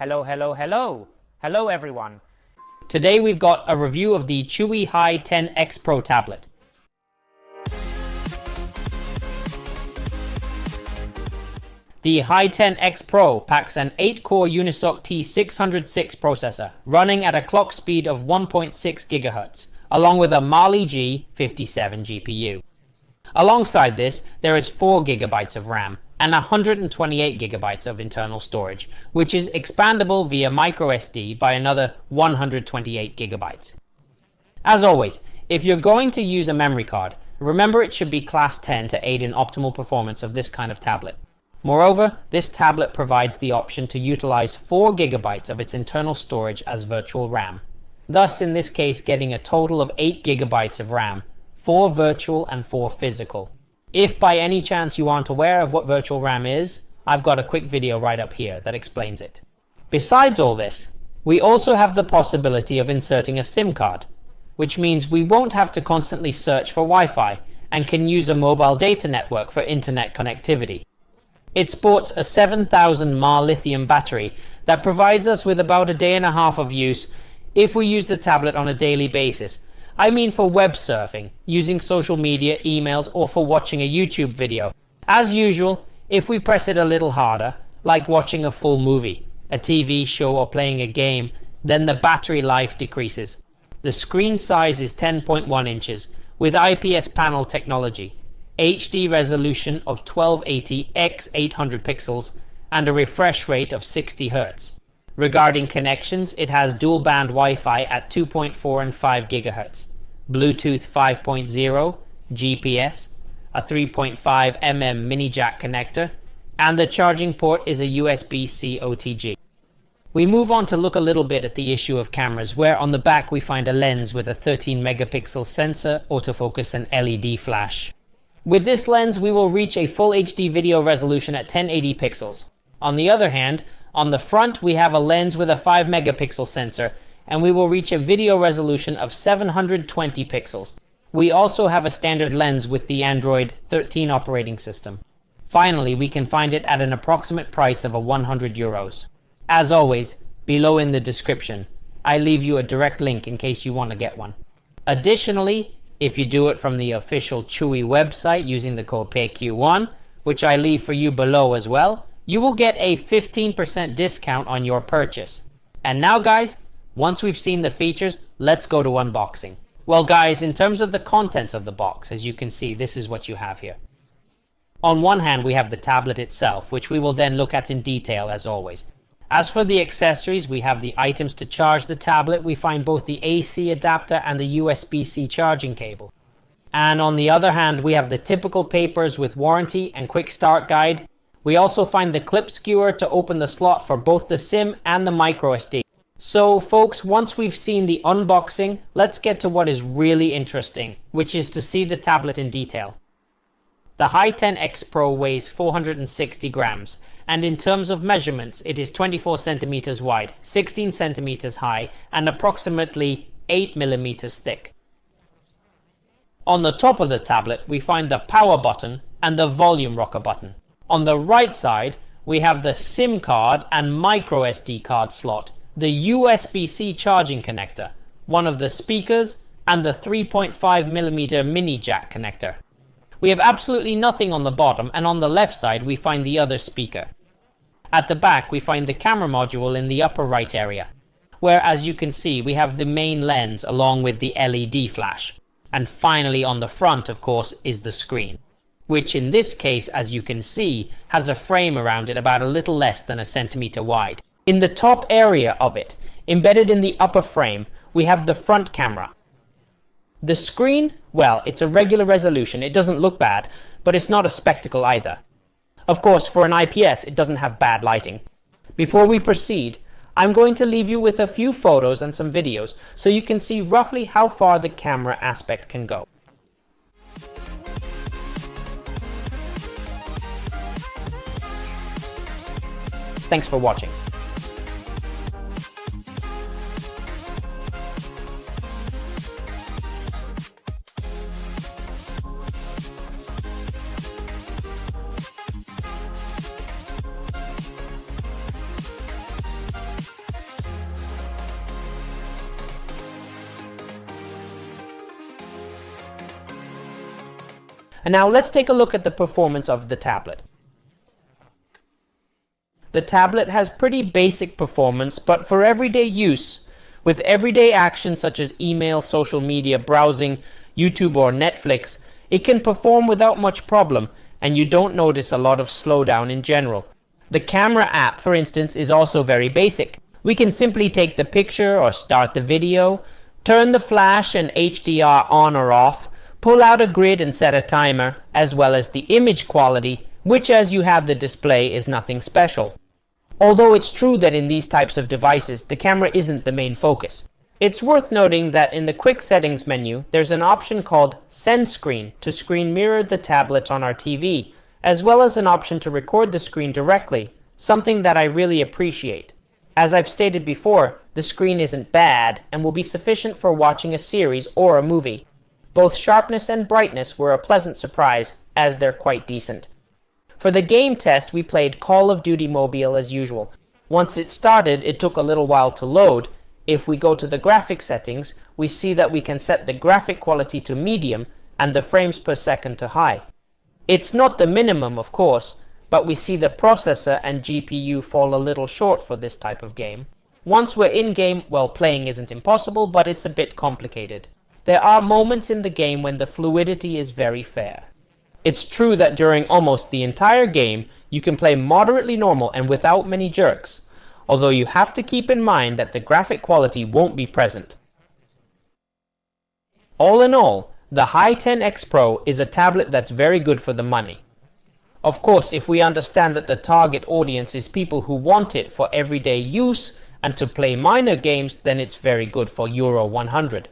Hello, hello, hello. Hello everyone. Today we've got a review of the CHUWI Hi10 XPro tablet. The Hi10 XPro packs an 8-core Unisoc T606 processor running at a clock speed of 1.6 GHz, along with a Mali G57 GPU. Alongside this, there is 4 GB of RAM and 128 GB of internal storage, which is expandable via microSD by another 128 GB. As always, if you're going to use a memory card, remember it should be class 10 to aid in optimal performance of this kind of tablet. Moreover, this tablet provides the option to utilize 4 GB of its internal storage as virtual RAM, thus in this case getting a total of 8 GB of RAM, 4 virtual and 4 physical. If by any chance you aren't aware of what virtual RAM is, I've got a quick video right up here that explains it. Besides all this, we also have the possibility of inserting a SIM card, which means we won't have to constantly search for Wi-Fi and can use a mobile data network for internet connectivity. It sports a 7000 mAh lithium battery that provides us with about a day and a half of use if we use the tablet on a daily basis. I mean for web surfing, using social media, emails, or for watching a YouTube video. As usual, if we press it a little harder, like watching a full movie, a TV show, or playing a game, then the battery life decreases. The screen size is 10.1 inches with IPS panel technology, HD resolution of 1280 x 800 pixels, and a refresh rate of 60 Hz. Regarding connections, it has dual-band Wi-Fi at 2.4 and 5 GHz, Bluetooth 5.0, GPS, a 3.5 mm mini jack connector, and the charging port is a USB-C OTG. We move on to look a little bit at the issue of cameras, where on the back we find a lens with a 13 megapixel sensor, autofocus, and LED flash. With this lens, we will reach a full HD video resolution at 1080 pixels. On the other hand, on the front, we have a lens with a 5 megapixel sensor, and we will reach a video resolution of 720 pixels. We also have a standard lens with the Android 13 operating system. Finally, we can find it at an approximate price of €100. As always, below in the description, I leave you a direct link in case you want to get one. Additionally, if you do it from the official CHUWI website using the code PAYQ1, which I leave for you below as well, you will get a 15% discount on your purchase. And now guys, once we've seen the features, let's go to unboxing. Well guys, in terms of the contents of the box, as you can see, this is what you have here. On one hand, we have the tablet itself, which we will then look at in detail as always. As for the accessories, we have the items to charge the tablet. We find both the AC adapter and the USB-C charging cable. And on the other hand, we have the typical papers with warranty and quick start guide. We also find the clip skewer to open the slot for both the SIM and the microSD. So folks, once we've seen the unboxing, let's get to what is really interesting, which is to see the tablet in detail. The Hi10 XPro weighs 460 grams, and in terms of measurements, it is 24 centimeters wide, 16 centimeters high, and approximately 8 millimeters thick. On the top of the tablet, we find the power button and the volume rocker button. On the right side, we have the SIM card and microSD card slot, the USB-C charging connector, one of the speakers, and the 3.5mm mini jack connector. We have absolutely nothing on the bottom, and on the left side we find the other speaker. At the back we find the camera module in the upper right area, where as you can see we have the main lens along with the LED flash. And finally on the front, of course, is the screen, which in this case, as you can see, has a frame around it about a little less than a centimeter wide. In the top area of it, embedded in the upper frame, we have the front camera. The screen, well, it's a regular resolution, it doesn't look bad, but it's not a spectacle either. Of course, for an IPS, it doesn't have bad lighting. Before we proceed, I'm going to leave you with a few photos and some videos so you can see roughly how far the camera aspect can go. Thanks for watching. And now let's take a look at the performance of the tablet. The tablet has pretty basic performance, but for everyday use, with everyday actions such as email, social media, browsing, YouTube or Netflix, it can perform without much problem, and you don't notice a lot of slowdown in general. The camera app, for instance, is also very basic. We can simply take the picture or start the video, turn the flash and HDR on or off, pull out a grid and set a timer, as well as the image quality, which as you have the display is nothing special. Although it's true that in these types of devices, the camera isn't the main focus. It's worth noting that in the quick settings menu, there's an option called Send Screen to screen mirror the tablet on our TV, as well as an option to record the screen directly, something that I really appreciate. As I've stated before, the screen isn't bad and will be sufficient for watching a series or a movie. Both sharpness and brightness were a pleasant surprise, as they're quite decent. For the game test, we played Call of Duty Mobile as usual. Once it started, it took a little while to load. If we go to the graphic settings, we see that we can set the graphic quality to medium and the frames per second to high. It's not the minimum, of course, but we see the processor and GPU fall a little short for this type of game. Once we're in-game, well, playing isn't impossible, but it's a bit complicated. There are moments in the game when the fluidity is very fair. It's true that during almost the entire game, you can play moderately normal and without many jerks, although you have to keep in mind that the graphic quality won't be present. All in all, the Hi10 XPro is a tablet that's very good for the money. Of course, if we understand that the target audience is people who want it for everyday use and to play minor games, then it's very good for Euro 100.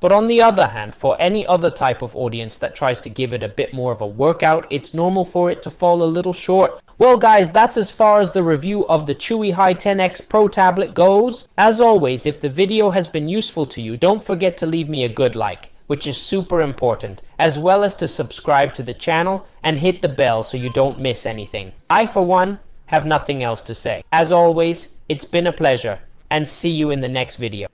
But on the other hand, for any other type of audience that tries to give it a bit more of a workout, it's normal for it to fall a little short. Well guys, that's as far as the review of the CHUWI Hi10 XPro tablet goes. As always, if the video has been useful to you, don't forget to leave me a good like, which is super important, as well as to subscribe to the channel and hit the bell so you don't miss anything. I, for one, have nothing else to say. As always, it's been a pleasure, and see you in the next video.